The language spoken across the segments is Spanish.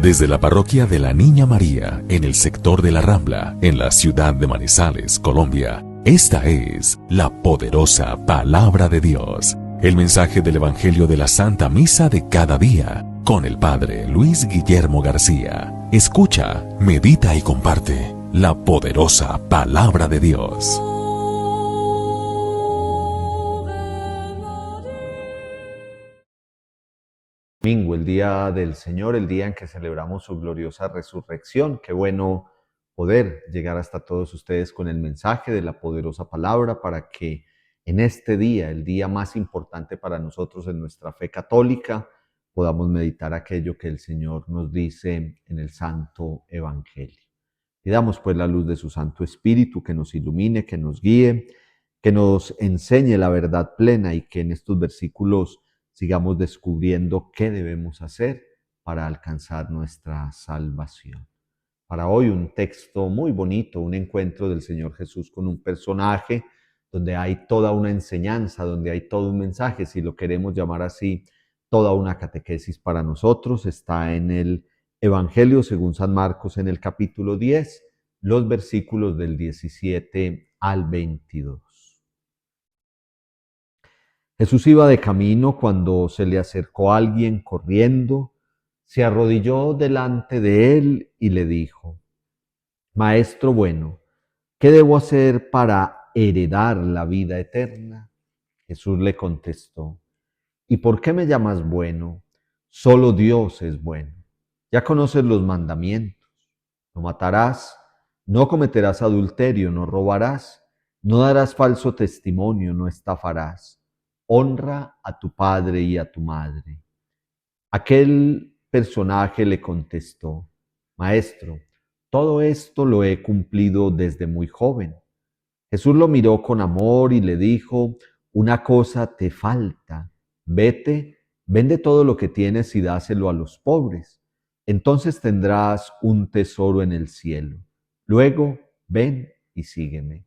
Desde la parroquia de la Niña María, en el sector de La Rambla, en la ciudad de Manizales, Colombia, esta es la poderosa Palabra de Dios. El mensaje del Evangelio de la Santa Misa de cada día, con el Padre Luis Guillermo García. Escucha, medita y comparte la poderosa Palabra de Dios. Domingo, el día del Señor, el día en que celebramos su gloriosa resurrección. Qué bueno poder llegar hasta todos ustedes con el mensaje de la poderosa palabra para que en este día, el día más importante para nosotros en nuestra fe católica, podamos meditar aquello que el Señor nos dice en el Santo Evangelio. Pidamos pues la luz de su Santo Espíritu que nos ilumine, que nos guíe, que nos enseñe la verdad plena y que en estos versículos sigamos descubriendo qué debemos hacer para alcanzar nuestra salvación. Para hoy un texto muy bonito, un encuentro del Señor Jesús con un personaje donde hay toda una enseñanza, donde hay todo un mensaje, si lo queremos llamar así, toda una catequesis para nosotros. Está en el Evangelio según San Marcos en el capítulo 10, los versículos del 17 al 22. Jesús iba de camino cuando se le acercó alguien corriendo, se arrodilló delante de él y le dijo: Maestro bueno, ¿qué debo hacer para heredar la vida eterna? Jesús le contestó: ¿Y por qué me llamas bueno? Solo Dios es bueno. Ya conoces los mandamientos: no matarás, no cometerás adulterio, no robarás, no darás falso testimonio, no estafarás. Honra a tu padre y a tu madre. Aquel personaje le contestó: Maestro, todo esto lo he cumplido desde muy joven. Jesús lo miró con amor y le dijo: Una cosa te falta. Vete, vende todo lo que tienes y dáselo a los pobres. Entonces tendrás un tesoro en el cielo. Luego, ven y sígueme.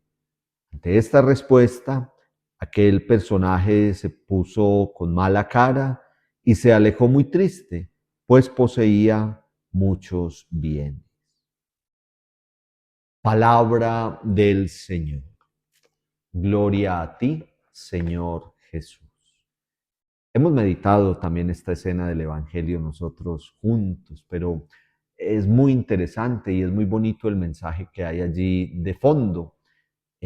Ante esta respuesta, aquel personaje se puso con mala cara y se alejó muy triste, pues poseía muchos bienes. Palabra del Señor. Gloria a ti, Señor Jesús. Hemos meditado también esta escena del Evangelio nosotros juntos, pero es muy interesante y es muy bonito el mensaje que hay allí de fondo.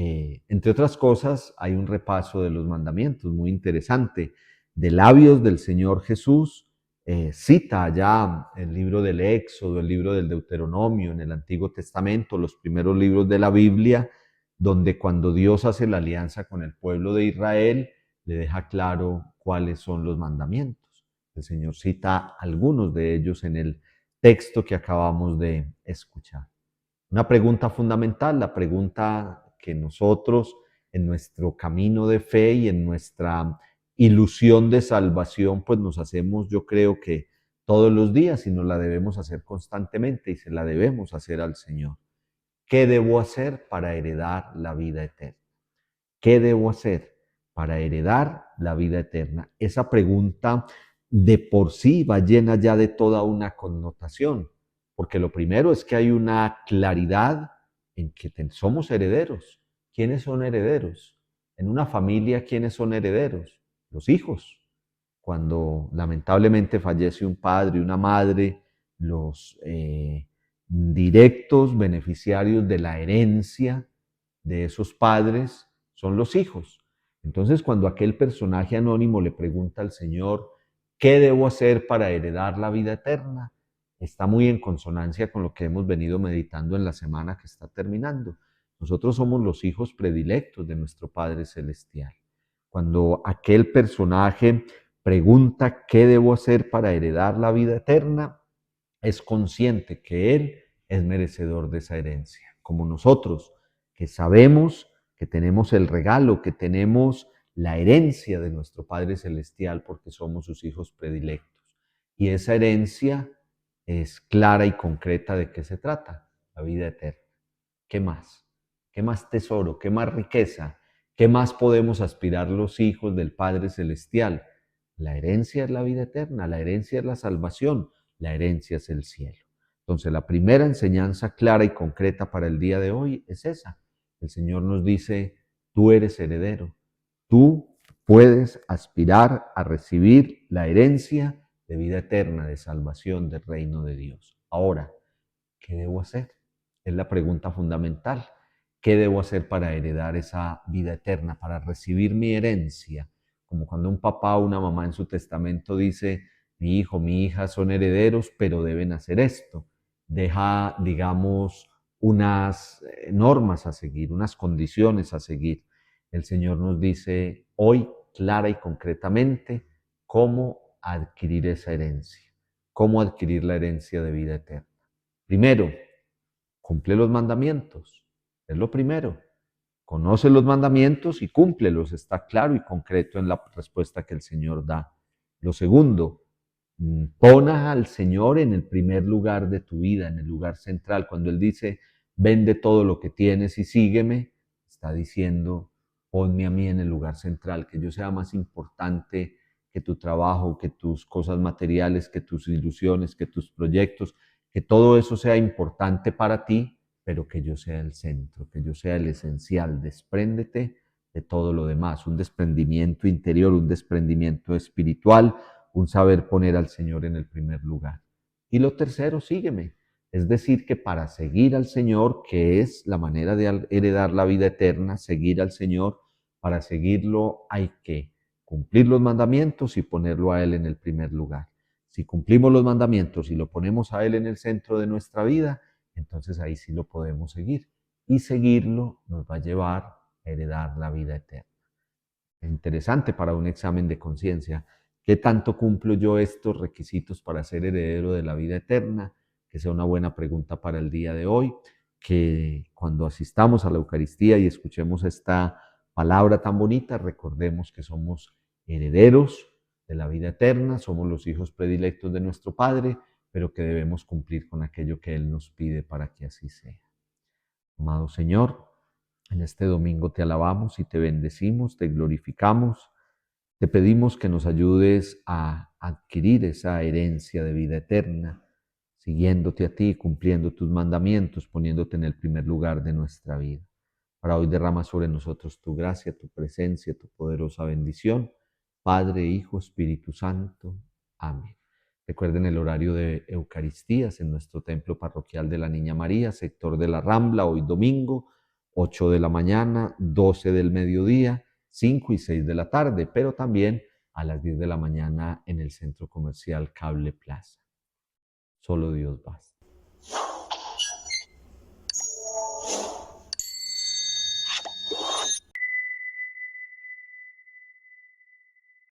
Entre otras cosas, hay un repaso de los mandamientos muy interesante. De labios del Señor Jesús, cita allá el libro del Éxodo, el libro del Deuteronomio, en el Antiguo Testamento, los primeros libros de la Biblia, donde cuando Dios hace la alianza con el pueblo de Israel, le deja claro cuáles son los mandamientos. El Señor cita algunos de ellos en el texto que acabamos de escuchar. Una pregunta fundamental, la pregunta que nosotros en nuestro camino de fe y en nuestra ilusión de salvación, pues nos hacemos, yo creo que todos los días y nos la debemos hacer constantemente y se la debemos hacer al Señor. ¿Qué debo hacer para heredar la vida eterna? ¿Qué debo hacer para heredar la vida eterna? Esa pregunta de por sí va llena ya de toda una connotación, porque lo primero es que hay una claridad en que somos herederos. ¿Quiénes son herederos? En una familia, ¿quiénes son herederos? Los hijos. Cuando lamentablemente fallece un padre y una madre, los directos beneficiarios de la herencia de esos padres son los hijos. Entonces, cuando aquel personaje anónimo le pregunta al Señor, ¿qué debo hacer para heredar la vida eterna? Está muy en consonancia con lo que hemos venido meditando en la semana que está terminando. Nosotros somos los hijos predilectos de nuestro Padre Celestial. Cuando aquel personaje pregunta, ¿qué debo hacer para heredar la vida eterna?, es consciente que Él es merecedor de esa herencia, como nosotros, que sabemos que tenemos el regalo, que tenemos la herencia de nuestro Padre Celestial porque somos sus hijos predilectos. Y esa herencia es clara y concreta. ¿De qué se trata? La vida eterna. ¿Qué más? ¿Qué más tesoro? ¿Qué más riqueza? ¿Qué más podemos aspirar los hijos del Padre Celestial? La herencia es la vida eterna, la herencia es la salvación. la herencia es el cielo. Entonces, la primera enseñanza clara y concreta para el día de hoy es esa. El Señor nos dice, tú eres heredero, tú puedes aspirar a recibir la herencia de vida eterna, de salvación del reino de Dios. Ahora, ¿qué debo hacer? Es la pregunta fundamental. ¿Qué debo hacer para heredar esa vida eterna, para recibir mi herencia? Como cuando un papá o una mamá en su testamento dice, mi hijo, mi hija son herederos, pero deben hacer esto. Deja, digamos, unas normas a seguir, unas condiciones a seguir. El Señor nos dice hoy, clara y concretamente, cómo adquirir esa herencia, cómo adquirir la herencia de vida eterna. Primero, cumple los mandamientos. Es lo primero. Conoce los mandamientos y cúmplelos. Está claro y concreto en la respuesta que el Señor da. Lo segundo, pon al Señor en el primer lugar de tu vida, en el lugar central. Cuando Él dice, vende todo lo que tienes y sígueme, está diciendo, ponme a mí en el lugar central, que yo sea más importante que tu trabajo, que tus cosas materiales, que tus ilusiones, que tus proyectos, que todo eso sea importante para ti, pero que yo sea el centro, que yo sea el esencial. Despréndete de todo lo demás, un desprendimiento interior, un desprendimiento espiritual, un saber poner al Señor en el primer lugar. Y lo tercero, sígueme. Es decir, que para seguir al Señor, que es la manera de heredar la vida eterna, seguir al Señor, para seguirlo hay que cumplir los mandamientos y ponerlo a Él en el primer lugar. Si cumplimos los mandamientos y lo ponemos a Él en el centro de nuestra vida, entonces ahí sí lo podemos seguir. Y seguirlo nos va a llevar a heredar la vida eterna. Interesante para un examen de conciencia. ¿Qué tanto cumplo yo estos requisitos para ser heredero de la vida eterna? Que sea una buena pregunta para el día de hoy. Que cuando asistamos a la Eucaristía y escuchemos esta palabra tan bonita, recordemos que somos herederos de la vida eterna, somos los hijos predilectos de nuestro Padre, pero que debemos cumplir con aquello que Él nos pide para que así sea. Amado Señor, en este domingo te alabamos y te bendecimos, te glorificamos, te pedimos que nos ayudes a adquirir esa herencia de vida eterna, siguiéndote a ti, cumpliendo tus mandamientos, poniéndote en el primer lugar de nuestra vida. Para hoy derrama sobre nosotros tu gracia, tu presencia, tu poderosa bendición. Padre, Hijo, Espíritu Santo. Amén. Recuerden el horario de Eucaristías en nuestro templo parroquial de la Niña María, sector de la Rambla, hoy domingo, 8 de la mañana, 12 del mediodía, 5 y 6 de la tarde, pero también a las 10 de la mañana en el centro comercial Cable Plaza. Solo Dios basta.